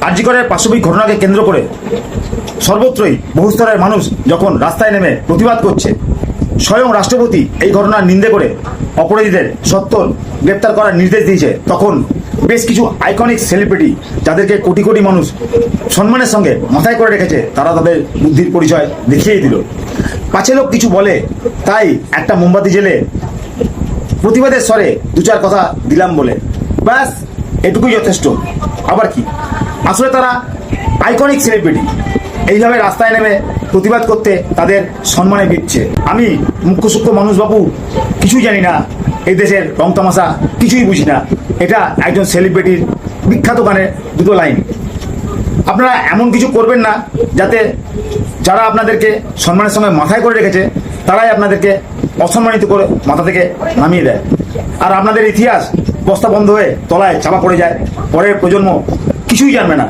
আরজি করের পাশবিক ঘটনাকে কেন্দ্র করে সর্বত্রই বহুস্তরের মানুষ যখন রাস্তায় নেমে প্রতিবাদ করছে, স্বয়ং রাষ্ট্রপতি এই ঘটনার নিন্দে করে অপরাধীদের সত্বর গ্রেপ্তার করার নির্দেশ দিয়েছে, তখন বেশ কিছু আইকনিক সেলিব্রিটি যাদেরকে কোটি কোটি মানুষ সম্মানের সঙ্গে মাথায় করে রেখেছে, তারা তাদের বুদ্ধির পরিচয় দেখিয়েই দিল। পাছে লোক কিছু বলে তাই একটা মোমবাতি জেলে প্রতিবাদের স্বরে দু চার কথা দিলাম বলে ব্যাস এটুকুই যথেষ্ট। আবার কি, আসলে তারা আইকনিক সেলিব্রিটি, এইভাবে রাস্তায় নেমে প্রতিবাদ করতে তাদের সম্মানে বিচ্ছে। আমি মুখ্য সূক্ষ্ম মানুষ বাবু কিছুই জানি না, এই দেশের রং তামাশা কিছুই বুঝি না। এটা একজন সেলিব্রিটির বিখ্যাত গানের দুটো লাইন। আপনারা এমন কিছু করবেন না যাতে যারা আপনাদেরকে সম্মানের সঙ্গে মাথায় করে রেখেছে তারাই আপনাদেরকে অসম্মানিত করে মাথা থেকে নামিয়ে দেয়, আর আপনাদের ইতিহাস বস্তা বন্ধ হয়ে তলায় চাপা পড়ে যায়। পরের প্রজন্ম কিছুই জানবে না।